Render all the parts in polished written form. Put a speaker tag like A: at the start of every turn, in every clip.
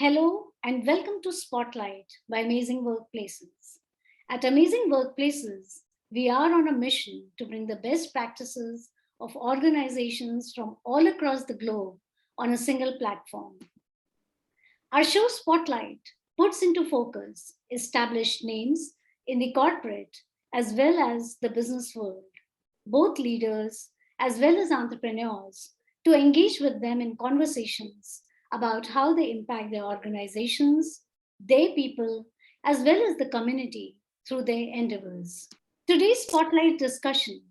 A: Hello and welcome to Spotlight by Amazing Workplaces. At Amazing Workplaces, we are on a mission to bring the best practices of organizations from all across the globe on a single platform. Our show Spotlight puts into focus established names in the corporate as well as the business world, both leaders as well as entrepreneurs, to engage with them in conversations about how they impact their organizations, their people, as well as the community through their endeavors. Today's Spotlight discussion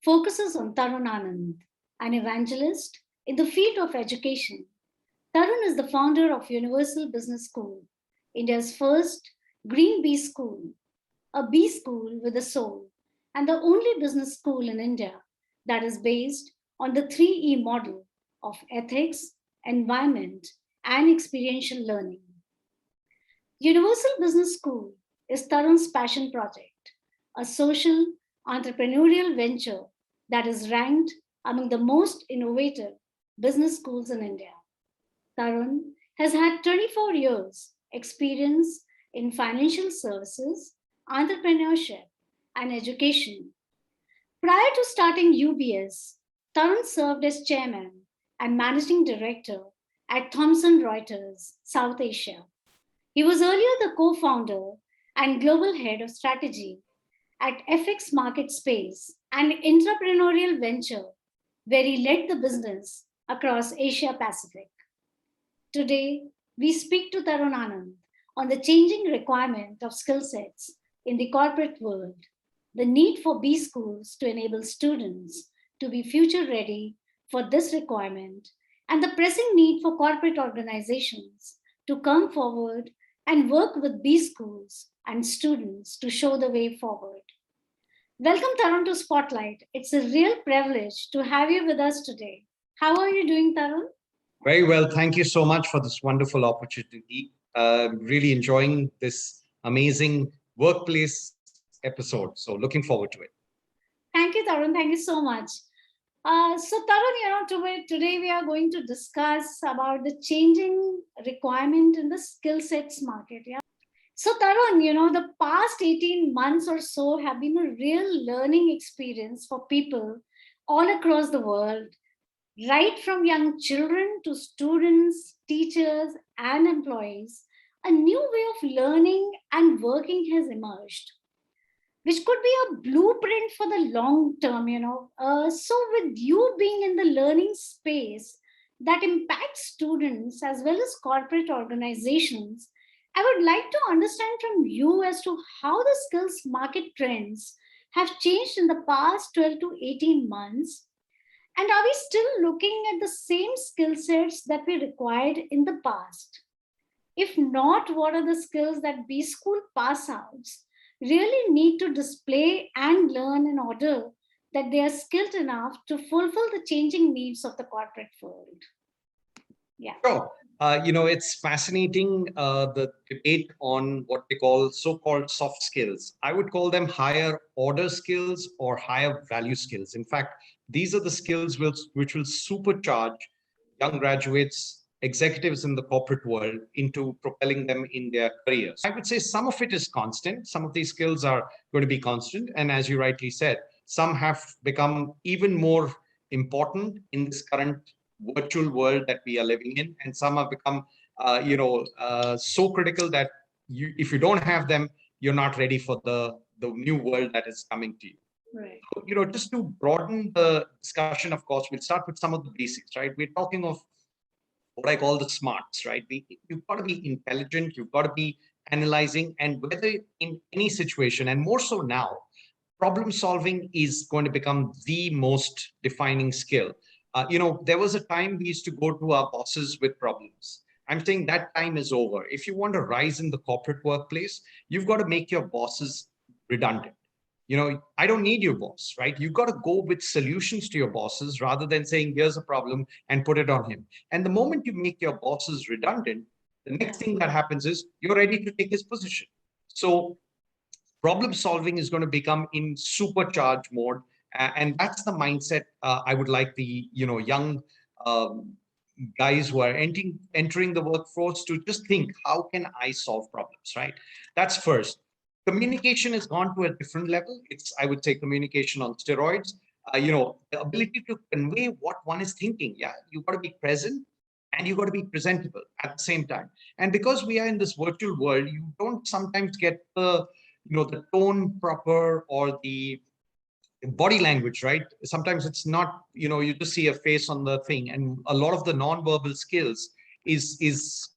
A: focuses on Tarun Anand, an evangelist in the field of education. Tarun is the founder of Universal Business School, India's first green bee school, a bee school with a soul, and the only business school in India that is based on the 3E model of ethics, environment, and experiential learning. Universal Business School is Tarun's passion project, a social entrepreneurial venture that is ranked among the most innovative business schools in India. Tarun has had 24 years experience in financial services, entrepreneurship, and education. Prior to starting UBS, Tarun served as chairman and managing director at Thomson Reuters, South Asia. He was earlier the co-founder and global head of strategy at FX Market Space, an entrepreneurial venture where he led the business across Asia Pacific. Today, we speak to Tarun Anand on the changing requirement of skill sets in the corporate world, the need for B schools to enable students to be future ready for this requirement, and the pressing need for corporate organizations to come forward and work with B schools and students to show the way forward. Welcome, Tarun, to Spotlight. It's a real privilege to have you with us today. How are you doing, Tarun?
B: Very well. Thank you so much for this wonderful opportunity. Really enjoying this amazing workplace episode. So looking forward to it.
A: Thank you, Tarun. Thank you so much. So Tarun, today we are going to discuss about the changing requirement in the skill sets market. Yeah. So Tarun, the past 18 months or so have been a real learning experience for people all across the world, right from young children to students, teachers, and employees. A new way of learning and working has emerged, which could be a blueprint for the long term. So with you being in the learning space that impacts students as well as corporate organizations, I would like to understand from you as to how the skills market trends have changed in the past 12 to 18 months. And are we still looking at the same skill sets that we required in the past? If not, what are the skills that B school pass outs really need to display and learn in order that they are skilled enough to fulfill the changing needs of the corporate world? Yeah.
B: Sure. It's fascinating the debate on what they call so-called soft skills. I would call them higher order skills or higher value skills. In fact, these are the skills which will supercharge young graduates, executives in the corporate world into propelling them in their careers. I would say some of it is constant. Some of these skills are going to be constant. And as you rightly said, some have become even more important in this current virtual world that we are living in. And some have become, so critical that if you don't have them, you're not ready for the new world that is coming to you.
A: Right.
B: So, just to broaden the discussion, of course, we'll start with some of the basics, right? We're talking of what I call the smarts, right? You've got to be intelligent, you've got to be analyzing, and whether in any situation, and more so now, problem solving is going to become the most defining skill. There was a time we used to go to our bosses with problems. I'm saying that time is over. If you want to rise in the corporate workplace, you've got to make your bosses redundant. I don't need your boss, right? You've got to go with solutions to your bosses rather than saying, here's a problem and put it on him. And the moment you make your bosses redundant, the next thing that happens is you're ready to take his position. So problem solving is going to become in supercharge mode. And that's the mindset I would like the young guys who are entering the workforce to just think, how can I solve problems, right? That's first. Communication has gone to a different level. It's, I would say, communication on steroids. The ability to convey what one is thinking. Yeah, you've got to be present and you've got to be presentable at the same time. And because we are in this virtual world, you don't sometimes get the tone proper or the body language, right? Sometimes it's not, you just see a face on the thing, and a lot of the non-verbal skills is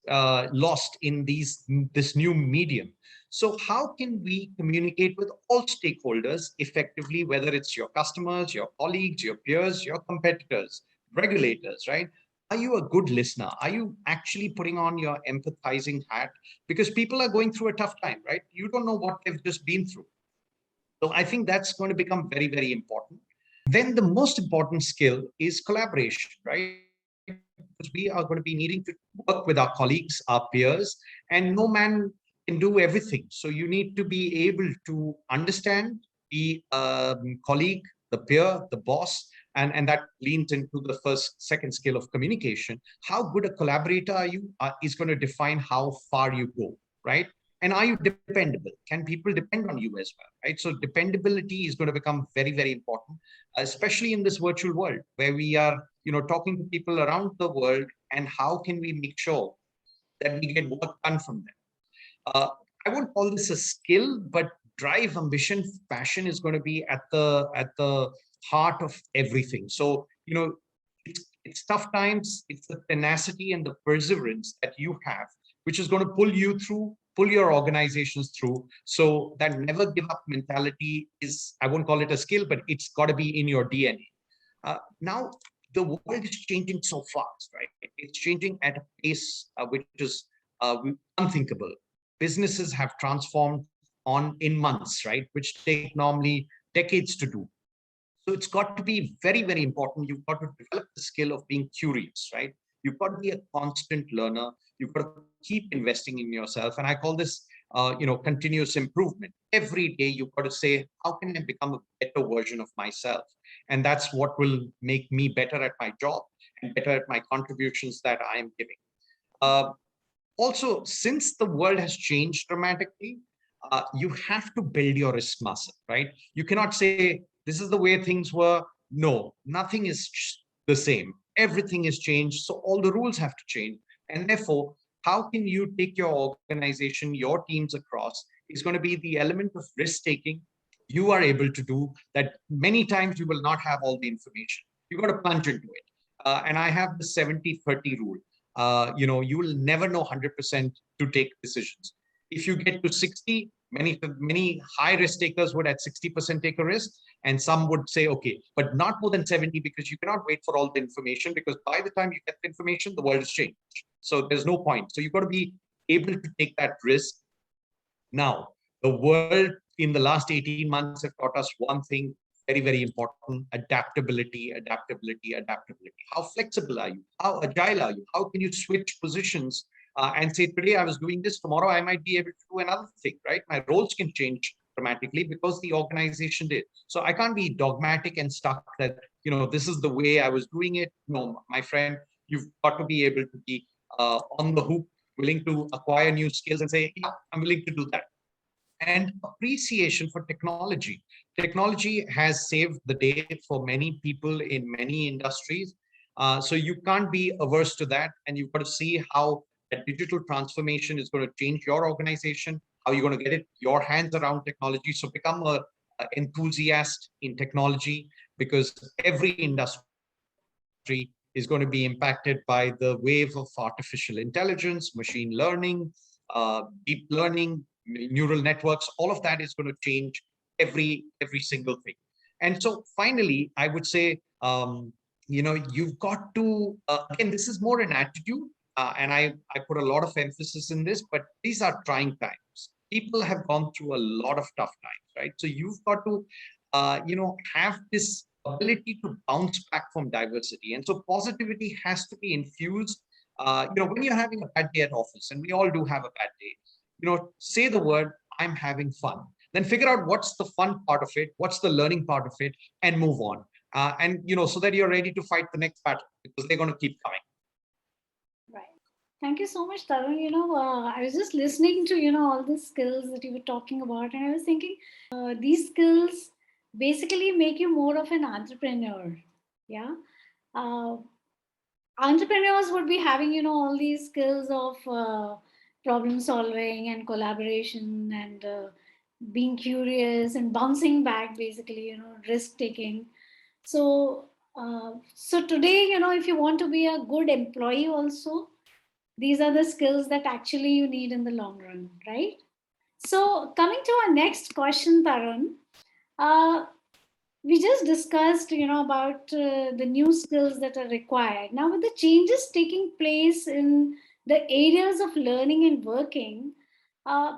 B: lost in this new medium. So how can we communicate with all stakeholders effectively, whether it's your customers, your colleagues, your peers, your competitors, regulators, right? Are you a good listener? Are you actually putting on your empathizing hat? Because people are going through a tough time, right? You don't know what they've just been through. So I think that's going to become very, very important. Then the most important skill is collaboration, right? Because we are going to be needing to work with our colleagues, our peers, and no man can do everything. So you need to be able to understand the colleague, the peer, the boss, and that leans into the second skill of communication. How good a collaborator are you is going to define how far you go, right? And are you dependable? Can people depend on you as well, right? So dependability is going to become very, very important, especially in this virtual world where we are, talking to people around the world, and how can we make sure that we get work done from them? uh, I won't call this a skill, but drive, ambition, passion is going to be at the heart of everything. So it's tough times. It's the tenacity and the perseverance that you have, which is going to pull you through, pull your organizations through. So that never give up mentality is, I won't call it a skill, but it's got to be in your DNA. Now, the world is changing so fast, right? It's changing at a pace which is unthinkable. Businesses have transformed in months, right? Which take normally decades to do. So it's got to be very, very important. You've got to develop the skill of being curious, right? You've got to be a constant learner. You've got to keep investing in yourself. And I call this, continuous improvement. Every day you've got to say, how can I become a better version of myself? And that's what will make me better at my job and better at my contributions that I am giving. Uh, Also, since the world has changed dramatically, you have to build your risk muscle, right? You cannot say, this is the way things were. No, nothing is the same. Everything is changed. So all the rules have to change. And therefore, how can you take your organization, your teams across, is going to be the element of risk taking you are able to do that. Many times you will not have all the information. You've got to plunge into it. And I have the 70-30 rule. You will never know 100% to take decisions. If you get to 60, many high risk takers would at 60% take a risk, and some would say, okay, but not more than 70, because you cannot wait for all the information, because by the time you get the information, the world has changed. So there's no point. So you've got to be able to take that risk. Now, the world in the last 18 months have taught us one thing very, very important: adaptability, adaptability, adaptability. How flexible are you? How agile are you? How can you switch positions and say, today I was doing this, tomorrow I might be able to do another thing, right? My roles can change dramatically because the organization did. So I can't be dogmatic and stuck that, this is the way I was doing it. No, my friend, you've got to be able to be on the hoop, willing to acquire new skills and say, yeah, I'm willing to do that. And appreciation for technology. Technology has saved the day for many people in many industries. So you can't be averse to that. And you've got to see how that digital transformation is going to change your organization, how you're going to get your hands around technology. So become a enthusiast in technology, because every industry is going to be impacted by the wave of artificial intelligence, machine learning, deep learning, neural networks. All of that is going to change every single thing. And so finally, I would say, you've got to, again, this is more an attitude, and I put a lot of emphasis in this, but these are trying times. People have gone through a lot of tough times, right? So you've got to, have this ability to bounce back from diversity. And so positivity has to be infused. When you're having a bad day at office, and we all do have a bad day, say the word, I'm having fun. Then figure out what's the fun part of it, what's the learning part of it, and move on. And so that you're ready to fight the next battle, because they're going to keep coming.
A: Thank you so much, Tarun. I was just listening to, all the skills that you were talking about, and I was thinking these skills basically make you more of an entrepreneur. Yeah. Uh, Entrepreneurs would be having, all these skills of problem solving and collaboration and being curious and bouncing back, basically, risk taking. So today, if you want to be a good employee also, these are the skills that actually you need in the long run, right? So coming to our next question, Tarun, uh, we just discussed, about the new skills that are required. Now, with the changes taking place in the areas of learning and working, uh,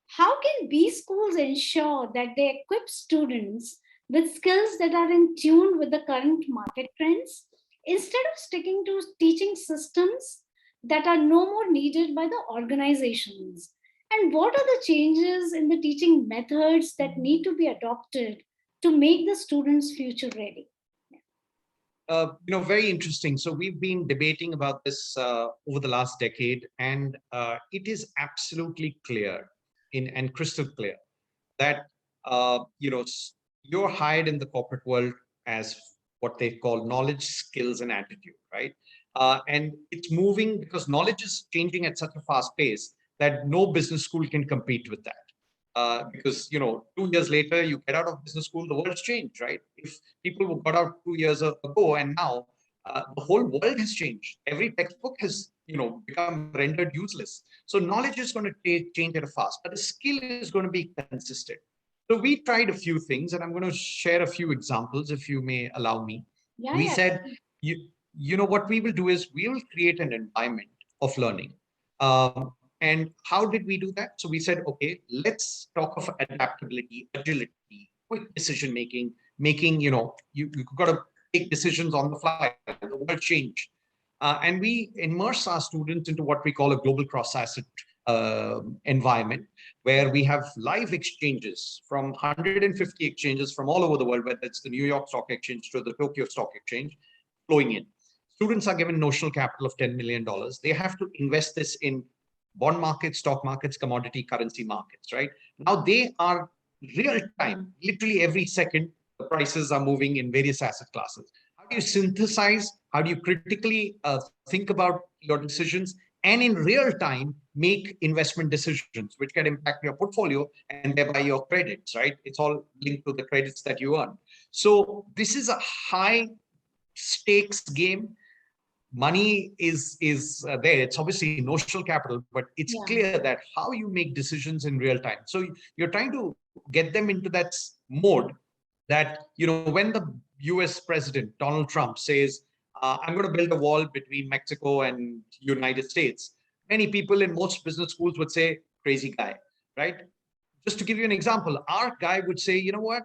A: how can B schools ensure that they equip students with skills that are in tune with the current market trends instead of sticking to teaching systems that are no more needed by the organizations? And what are the changes in the teaching methods that need to be adopted to make the students future ready?
B: Very interesting. So we've been debating about this over the last decade, and it is absolutely clear and crystal clear that you're hired in the corporate world as what they call knowledge, skills, and attitude, right? And it's moving because knowledge is changing at such a fast pace that no business school can compete with that. Because 2 years later, you get out of business school, the world's changed, right? If people who got out 2 years ago and now, the whole world has changed. Every textbook has become rendered useless. So knowledge is going to change at a fast, but the skill is going to be consistent. So we tried a few things, and I'm going to share a few examples, if you may allow me.
A: Yeah,
B: We
A: yeah.
B: said, what we will do is we will create an environment of learning. And how did we do that? So we said, okay, let's talk of adaptability, agility, quick decision making, you got to take decisions on the fly. The world changed. And we immerse our students into what we call a global cross-asset environment, where we have live exchanges from 150 exchanges from all over the world, whether it's the New York Stock Exchange to the Tokyo Stock Exchange, flowing in. Students are given notional capital of $10 million. They have to invest this in bond markets, stock markets, commodity currency markets, right? Now they are real time, literally every second, the prices are moving in various asset classes. How do you synthesize? How do you critically think about your decisions and in real time make investment decisions, which can impact your portfolio and thereby your credits, right? It's all linked to the credits that you earn. So this is a high stakes game. Money is there. It's obviously notional capital, but it's
A: Yeah.
B: clear that how you make decisions in real time. So you're trying to get them into that mode that when the US president Donald Trump says, I'm going to build a wall between Mexico and United States, many people in most business schools would say, crazy guy, right? Just to give you an example, our guy would say, you know what,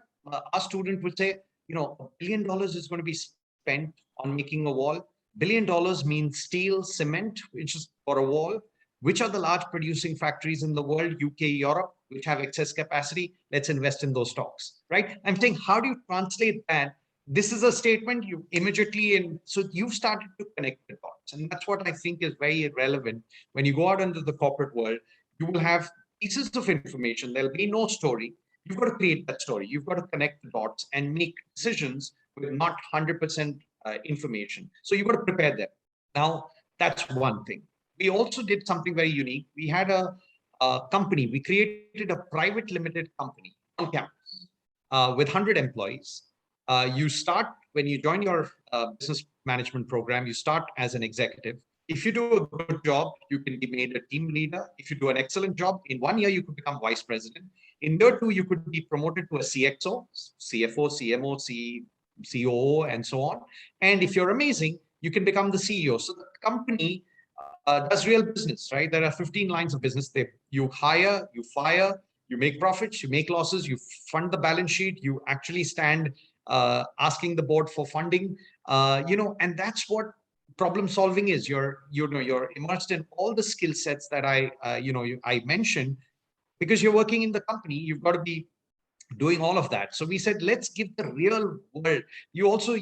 B: our student would say, $1 billion is going to be spent on making a wall. $1 billion means steel, cement, which is for a wall. Which are the large producing factories in the world? UK, Europe, which have excess capacity. Let's invest in those stocks, right? I'm saying, how do you translate that? This is a statement you immediately, and so you've started to connect the dots. And that's what I think is very relevant. When you go out into the corporate world, you will have pieces of information. There'll be no story. You've got to create that story. You've got to connect the dots and make decisions with not 100% information. So you've got to prepare them. Now, that's one thing. We also did something very unique. We had a company. We created a private limited company on campus with 100 employees. You start when you join your business management program, you start as an executive. If you do a good job, you can be made a team leader. If you do an excellent job, in 1 year, you could become vice president. In year two, you could be promoted to a CXO, CFO, CMO, COO, and so on. And if you're amazing, you can become the CEO. So the company does real business, right? There are 15 lines of business. You hire, you fire, you make profits, you make losses, you fund the balance sheet, you actually stand asking the board for funding, and that's what problem solving is. You're immersed in all the skill sets that I mentioned, because you're working in the company. You've got to be doing all of that. So we said, let's give the real world. You also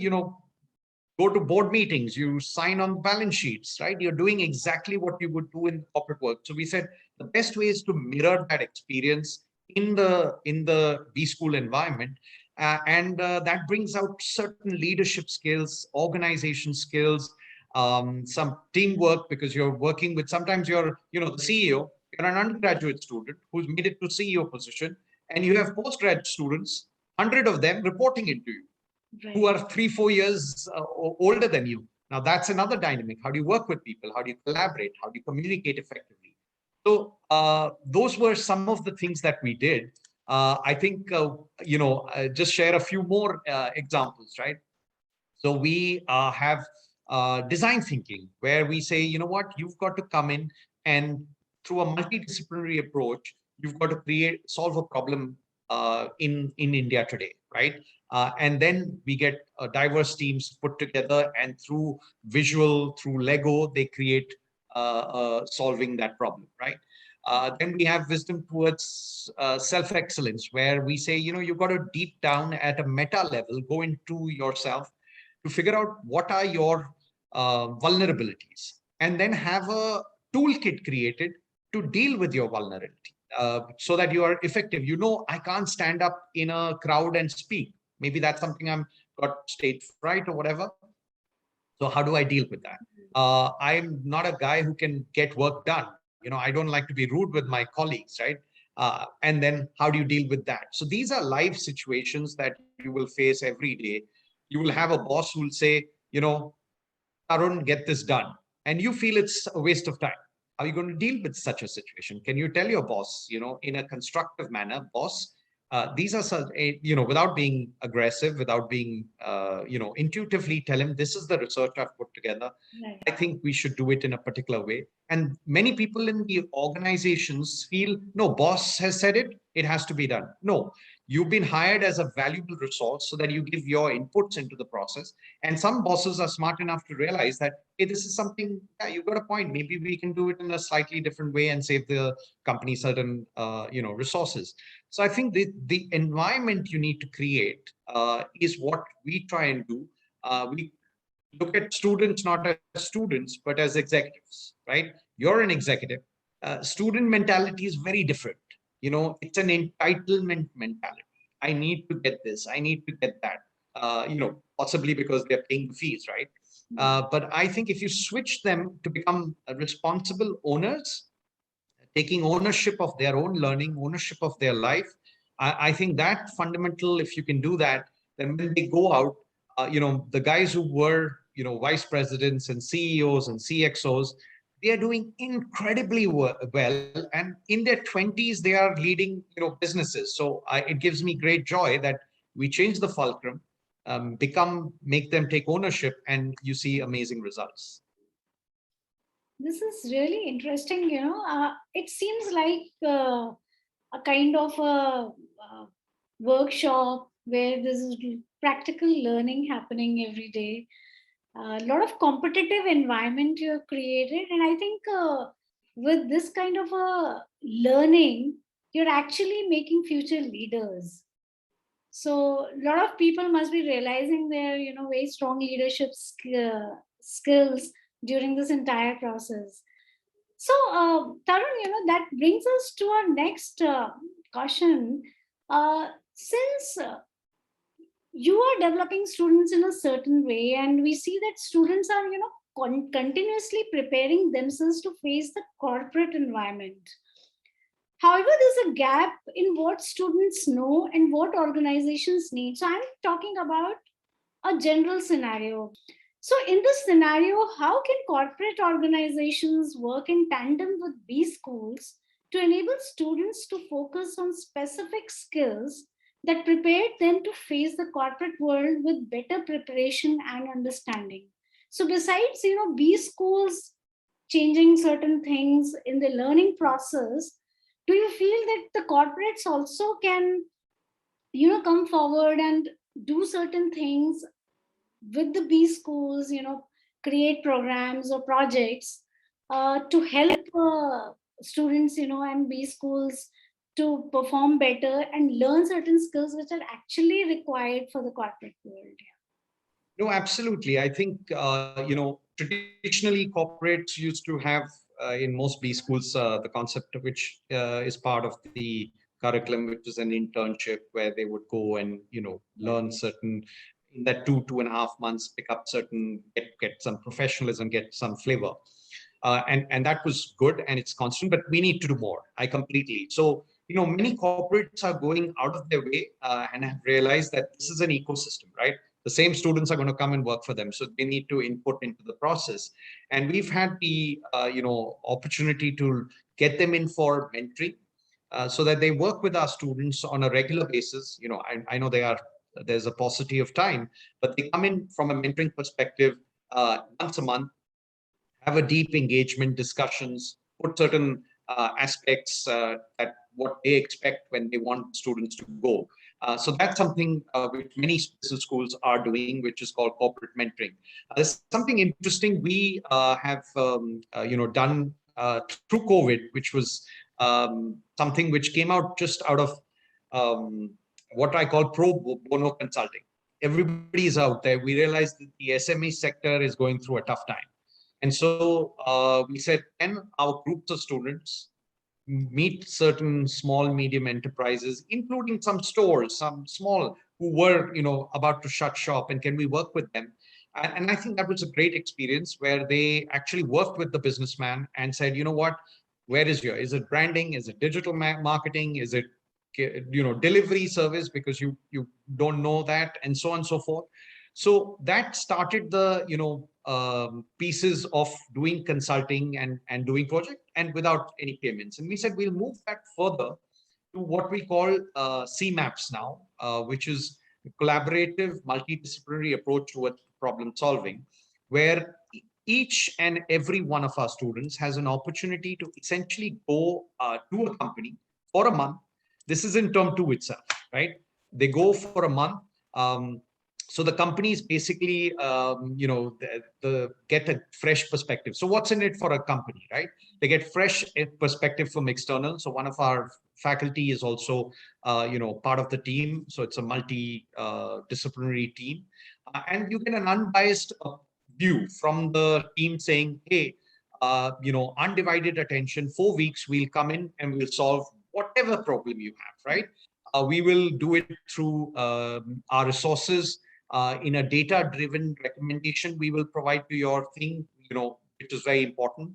B: go to board meetings, you sign on balance sheets, right? You're doing exactly what you would do in corporate work. So we said the best way is to mirror that experience in the B school environment. And that brings out certain leadership skills, organization skills, some teamwork, because you're working with, sometimes you're, the CEO, you're an undergraduate student who's made it to CEO position, and you have postgrad students, 100 of them reporting into you, who
A: Right.
B: are 3-4 years older than you. Now that's another dynamic. How do you work with people? How do you collaborate? How do you communicate effectively? So those were some of the things that we did. I think just share a few more examples, right? So we have design thinking, where we say, you know what, you've got to come in and through a multidisciplinary approach, you've got to solve a problem in India today, right? And then we get diverse teams put together, and through visual, through Lego, they create solving that problem, right? Then we have wisdom towards self-excellence, where we say, you've got to deep down at a meta level, go into yourself to figure out what are your vulnerabilities, and then have a toolkit created to deal with your vulnerability, so that you are effective. I can't stand up in a crowd and speak. Maybe that's something I'm got stage fright or whatever. So how do I deal with that? I'm not a guy who can get work done. I don't like to be rude with my colleagues, right? And then how do you deal with that? So these are life situations that you will face every day. You will have a boss who will say, Tarun, get this done. And you feel it's a waste of time. How are you going to deal with such a situation? Can you tell your boss, in a constructive manner, boss, these are such, without being aggressive, without being, intuitively tell him, this is the research I've put together.
A: Right.
B: I think we should do it in a particular way. And many people in the organizations feel, no, boss has said it, it has to be done. No, you've been hired as a valuable resource so that you give your inputs into the process. And some bosses are smart enough to realize that, hey, this is something, yeah, you've got a point. Maybe we can do it in a slightly different way and save the company certain, resources. So I think the environment you need to create is what we try and do. We look at students not as students, but as executives, right? You're an executive. Student mentality is very different. It's an entitlement mentality. I need to get this. I need to get that. Possibly because they're paying the fees, right? But I think if you switch them to become responsible owners, taking ownership of their own learning, ownership of their life, I think that fundamental, if you can do that, then when they go out, the guys who were, vice presidents and CEOs and CXOs, they are doing incredibly well. And in their 20s, they are leading, businesses. So it gives me great joy that we change the fulcrum, make them take ownership, and you see amazing results.
A: This is really interesting. It seems like a kind of a workshop where this is practical learning happening every day. A lot of competitive environment you have created, and I think with this kind of a learning, you're actually making future leaders. So a lot of people must be realizing their, very strong leadership skills during this entire process. So, Tarun, that brings us to our next question. Since you are developing students in a certain way, and we see that students are, continuously preparing themselves to face the corporate environment. However, there's a gap in what students know and what organizations need. So, I'm talking about a general scenario. So, in this scenario, how can corporate organizations work in tandem with B schools to enable students to focus on specific skills that prepare them to face the corporate world with better preparation and understanding? So, besides, B schools changing certain things in the learning process, do you feel that the corporates also can, come forward and do certain things with the B schools, create programs or projects to help students, and B schools to perform better and learn certain skills which are actually required for the corporate world?
B: No, absolutely. I think, traditionally corporates used to have in most B schools the concept of which is part of the curriculum, which is an internship where they would go and, learn certain, in that 2.5 months, pick up certain, get some professionalism, get some flavor. And that was good and it's constant, but we need to do more. I completely. So, many corporates are going out of their way and have realized that this is an ecosystem, right? The same students are going to come and work for them, so they need to input into the process. And we've had the opportunity to get them in for mentoring, so that they work with our students on a regular basis. I know there's a paucity of time, but they come in from a mentoring perspective once a month, have a deep engagement discussions, put certain aspects that what they expect when they want students to go. So that's something which many business schools are doing, which is called corporate mentoring. There's something interesting we have done through COVID, which was something which came out just out of um, what I call pro bono consulting. Everybody is out there. We realize that the SME sector is going through a tough time. And so we said, can our groups of students meet certain small, medium enterprises, including some stores, some small who were, about to shut shop, and can we work with them? And I think that was a great experience where they actually worked with the businessman and said, you know what, where is it branding? Is it digital marketing? Is it, delivery service? Because you don't know that, and so on and so forth. So that started the, pieces of doing consulting and doing project and without any payments. And we said we'll move that further to what we call CMAPs now, which is a collaborative multidisciplinary approach towards problem solving, where each and every one of our students has an opportunity to essentially go to a company for a month. This is in term two itself, right? They go for a month. Um, so the companies basically, the get a fresh perspective. So what's in it for a company, right? They get fresh perspective from external. So one of our faculty is also, part of the team. So it's a multi-disciplinary team. And you get an unbiased view from the team saying, hey, undivided attention, 4 weeks, we'll come in and we'll solve whatever problem you have, right? We will do it through our resources in a data-driven recommendation we will provide to your thing, which is very important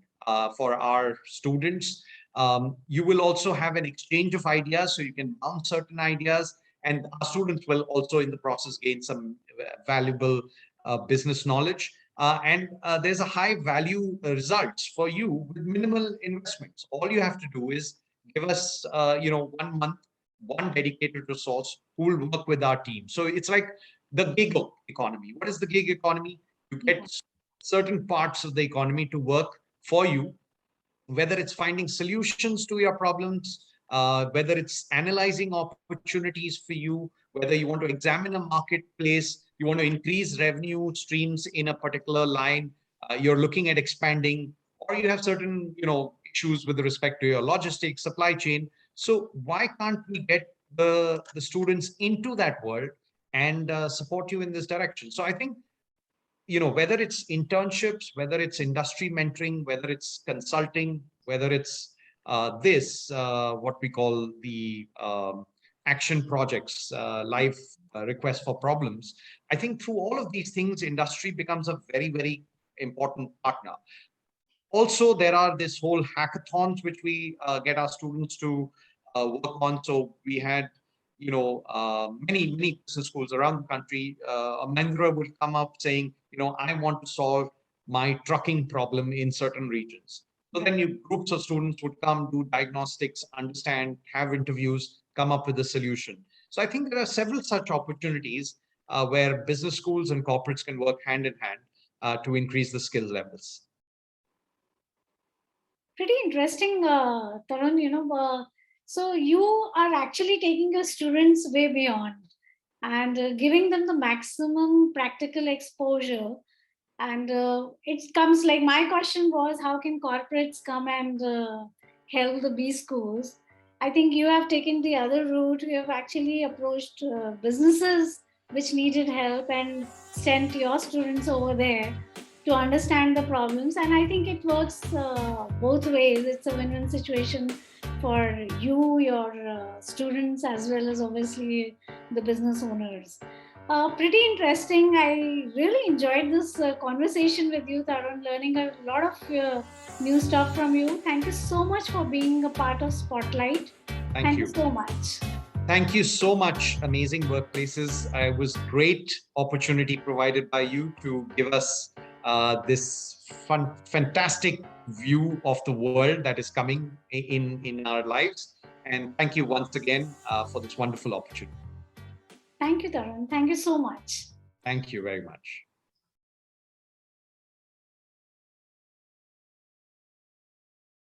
B: for our students. You will also have an exchange of ideas, so you can bounce certain ideas, and our students will also in the process gain some valuable business knowledge. And there's a high value results for you with minimal investments. All you have to do is give us, 1 month, one dedicated resource who will work with our team. So it's like the gig economy. What is the gig economy? You
A: Yeah.
B: get certain parts of the economy to work for you, whether it's finding solutions to your problems, whether it's analyzing opportunities for you, whether you want to examine a marketplace, you want to increase revenue streams in a particular line, you're looking at expanding, or you have certain, issues with respect to your logistics, supply chain. So why can't we get the students into that world and support you in this direction? So I think, whether it's internships, whether it's industry mentoring, whether it's consulting, whether it's this what we call the action projects, live requests for problems, I think through all of these things industry becomes a very, very important partner. Also, there are this whole hackathons which we get our students to work on. So we had, many business schools around the country. A Mahindra would come up saying, I want to solve my trucking problem in certain regions. So then groups of students would come, do diagnostics, understand, have interviews, come up with a solution. So I think there are several such opportunities where business schools and corporates can work hand in hand to increase the skill levels.
A: Pretty interesting, Tarun. So you are actually taking your students way beyond and giving them the maximum practical exposure. And it comes like my question was, how can corporates come and help the B schools? I think you have taken the other route. You have actually approached businesses which needed help and sent your students over there to understand the problems. And I think it works both ways. It's a win-win situation for you, your students, as well as obviously the business owners. Pretty interesting. I really enjoyed this conversation with you, Tarun, learning a lot of new stuff from you. Thank you so much for being a part of Spotlight.
B: Thank
A: You
B: you.
A: so much.
B: Thank you so much, Amazing Workplaces. It was great opportunity provided by you to give us this fantastic view of the world that is coming in our lives. And thank you once again for this wonderful opportunity.
A: Thank you, Tarun. Thank you so much.
B: Thank you very much.